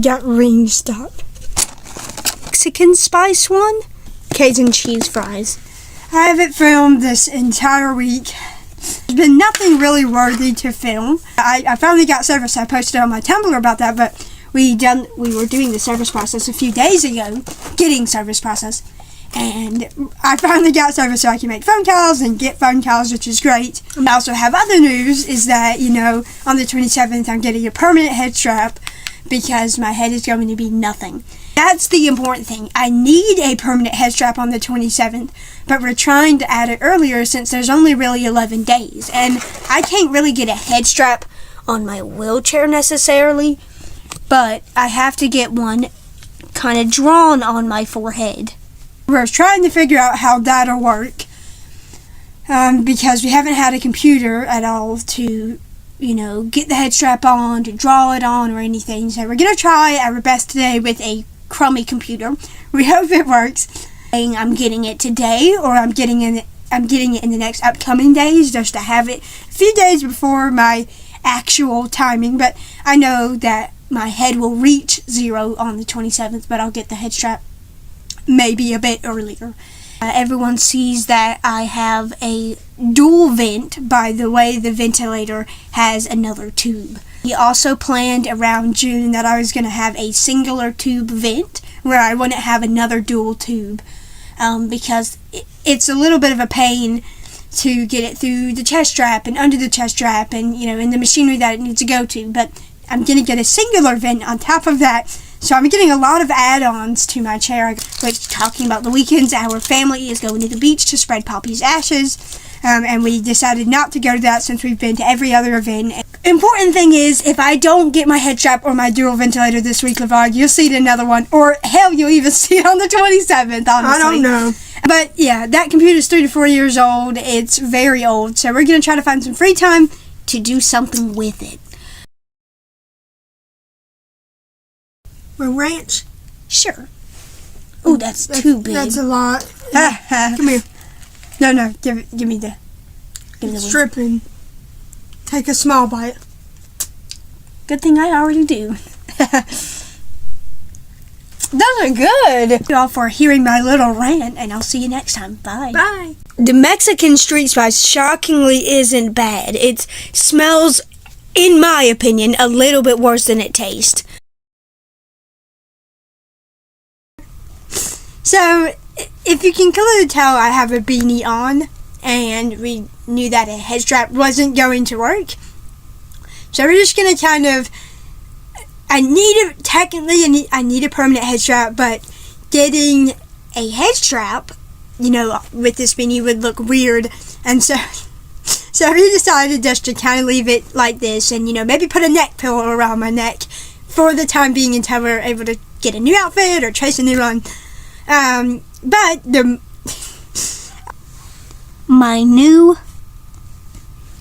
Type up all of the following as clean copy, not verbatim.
got Wingstop. Mexican spice one? Cajun cheese fries. I haven't filmed this entire week. There's been nothing really worthy to film. I finally got service. I posted on my Tumblr about that, but we were doing the service process a few days ago, getting service process, and I finally got service so I can make phone calls and get phone calls, which is great. I also have other news, is that, on the 27th I'm getting a permanent head strap because my head is going to be nothing. That's the important thing. I need a permanent head strap on the 27th, but we're trying to add it earlier since there's only really 11 days, and I can't really get a head strap on my wheelchair necessarily, but I have to get one kind of drawn on my forehead. We're trying to figure out how that'll work, because we haven't had a computer at all to, get the head strap on, to draw it on or anything. So we're going to try our best today with a crummy computer. We hope it works. I'm getting it today, or I'm getting it in the next upcoming days, just to have it a few days before my actual timing. But I know that my head will reach 0 on the 27th, but I'll get the head strap maybe a bit earlier. Everyone sees that I have a dual vent by the way the ventilator has another tube. We also planned around June that I was going to have a singular tube vent where I wouldn't have another dual tube, because it's a little bit of a pain to get it through the chest strap and under the chest strap and, in the machinery that it needs to go to. But I'm going to get a singular vent on top of that. So I'm getting a lot of add-ons to my chair. Which, talking about the weekends, our family is going to the beach to spread Poppy's ashes. And we decided not to go to that since we've been to every other event. Important thing is, if I don't get my head strap or my dual ventilator this week, LeVar, you'll see another one. Or hell, you'll even see it on the 27th, honestly. I don't know. But yeah, that computer's 3 to 4 years old. It's very old. So we're going to try to find some free time to do something with it. With ranch? Sure. Oh, that's too big. That's a lot. Come here. No, give me the. It's dripping. Take a small bite. Good thing I already do. Those are good. Thank you all for hearing my little rant, and I'll see you next time. Bye. Bye. The Mexican street spice shockingly isn't bad. It smells, in my opinion, a little bit worse than it tastes. So, if you can clearly tell, I have a beanie on, and we knew that a head strap wasn't going to work. So we're just going to kind of, I need a permanent head strap, but getting a head strap, with this beanie would look weird, and so we decided just to kind of leave it like this, and, maybe put a neck pillow around my neck for the time being until we're able to get a new outfit or trace a new run. But my new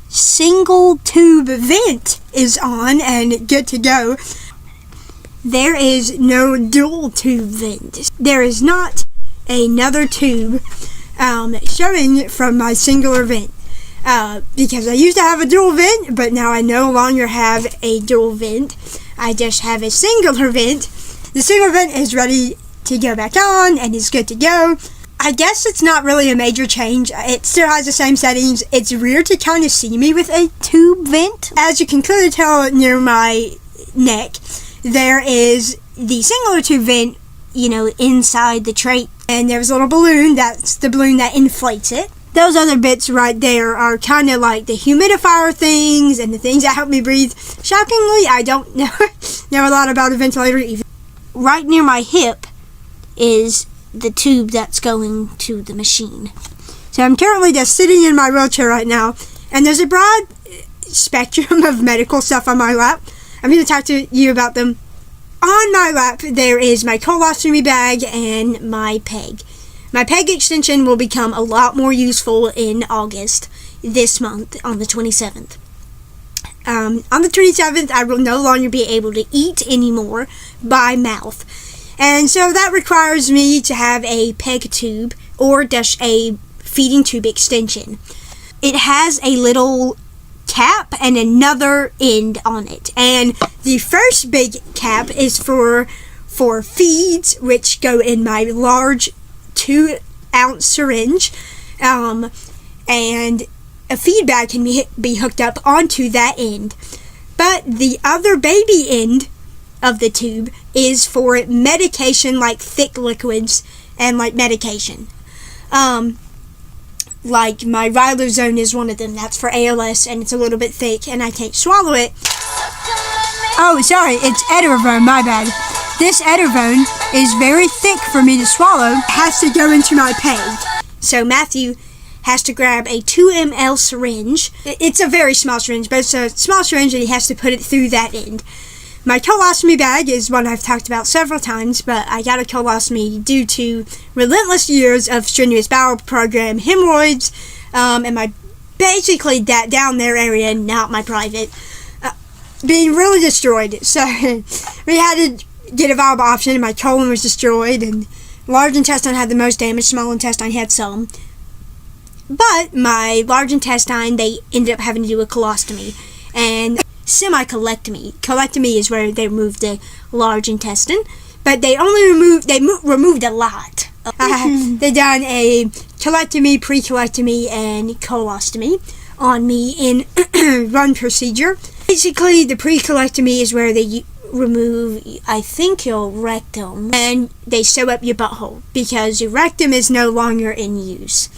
single tube vent is on and good to go. There is no dual tube vent. There is not another tube showing from my singular vent, because I used to have a dual vent, but now I no longer have a dual vent. I just have a singular vent. The single vent is ready to go back on and is good to go. I guess it's not really a major change. It still has the same settings. It's weird to kind of see me with a tube vent. As you can clearly tell near my neck, there is the singular tube vent, inside the tray. And there's a little balloon. That's the balloon that inflates it. Those other bits right there are kind of like the humidifier things and the things that help me breathe. Shockingly, I don't know a lot about a ventilator even. Right near my hip is the tube that's going to the machine. So I'm currently just sitting in my wheelchair right now, and there's a broad spectrum of medical stuff on my lap. I'm going to talk to you about them. On my lap, there is my colostomy bag and my PEG. My PEG extension will become a lot more useful in August this month on the 27th. On the 27th, I will no longer be able to eat anymore by mouth. And so that requires me to have a PEG tube or just a feeding tube extension. It has a little cap and another end on it. And the first big cap is for feeds, which go in my large 2-ounce syringe. And a feed bag can be hooked up onto that end. But the other baby end of the tube is for medication, like thick liquids and like medication. Like my Riluzone is one of them. That's for ALS, and it's a little bit thick, and I can't swallow it. Oh, sorry, it's Etervone, my bad. This Etervone is very thick for me to swallow. It has to go into my peg. So Matthew has to grab a 2 ml syringe. It's a very small syringe, but it's a small syringe, and he has to put it through that end. My colostomy bag is one I've talked about several times, but I got a colostomy due to relentless years of strenuous bowel program, hemorrhoids, and my basically that down there area, not my private, being really destroyed. So we had to get a viable option, and my colon was destroyed, and large intestine had the most damage, small intestine had some. But my large intestine, they ended up having to do a colostomy and semi-colectomy. Colectomy is where they remove the large intestine, but they only removed a lot. They done a colectomy, pre-colectomy, and colostomy on me in one procedure. Basically, the pre-colectomy is where they remove, I think, your rectum, and they sew up your butthole because your rectum is no longer in use.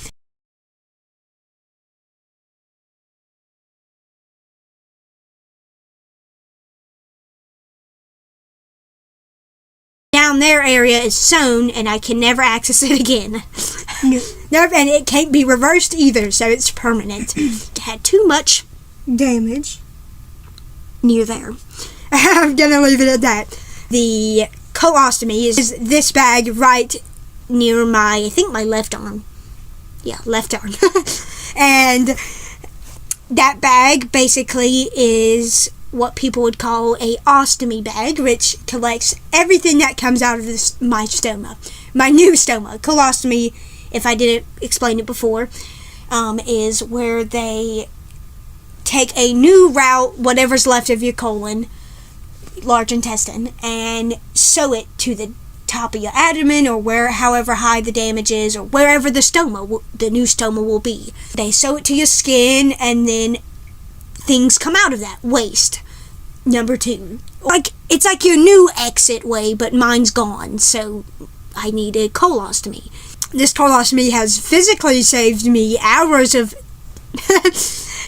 Down their area is sewn, and I can never access it again. Nope, and it can't be reversed either, so it's permanent. It had too much damage near there. I'm gonna leave it at that. The colostomy is this bag right near my left arm. Yeah, left arm. And that bag basically is what people would call a ostomy bag, which collects everything that comes out of my stoma. My new stoma. Colostomy, if I didn't explain it before, is where they take a new route, whatever's left of your colon, large intestine, and sew it to the top of your abdomen, or however high the damage is, or wherever the new stoma will be. They sew it to your skin, and then things come out of that. Waste. Number 2. It's like your new exit way, but mine's gone, so I need a colostomy. This colostomy has physically saved me hours of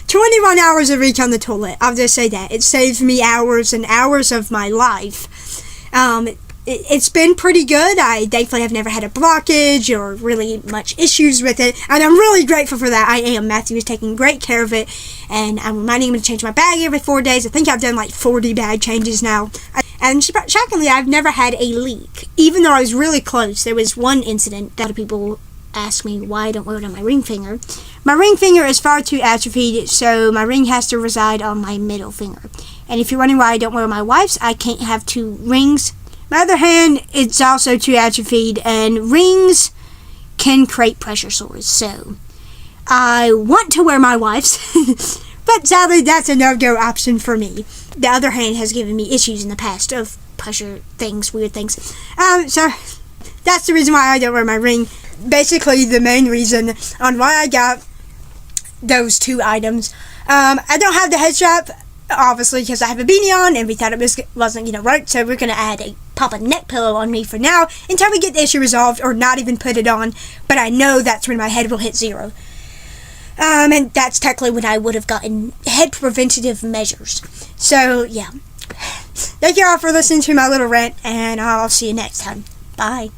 21 hours a week on the toilet. I'll just say that. It saved me hours and hours of my life. It's been pretty good. I thankfully have never had a blockage or really much issues with it, and I'm really grateful for that. I am. Matthew is taking great care of it, and I'm reminding him to change my bag every 4 days. I think I've done like 40 bag changes now. And shockingly, I've never had a leak, even though I was really close. There was one incident that people ask me why I don't wear it on my ring finger. My ring finger is far too atrophied, so my ring has to reside on my middle finger. And if you're wondering why I don't wear my wife's, I can't have 2 rings. My other hand, it's also too atrophied, and rings can create pressure sores, so I want to wear my wife's, but sadly that's a no-go option for me. The other hand has given me issues in the past of pressure things, weird things. So that's the reason why I don't wear my ring. Basically, the main reason on why I got those 2 items. I don't have the head strap, obviously, because I have a beanie on, and we thought it wasn't right, so we're going to pop a neck pillow on me for now, until we get the issue resolved, or not even put it on, but I know that's when my head will hit 0. And that's technically when I would have gotten head preventative measures. So, yeah. Thank you all for listening to my little rant, and I'll see you next time. Bye.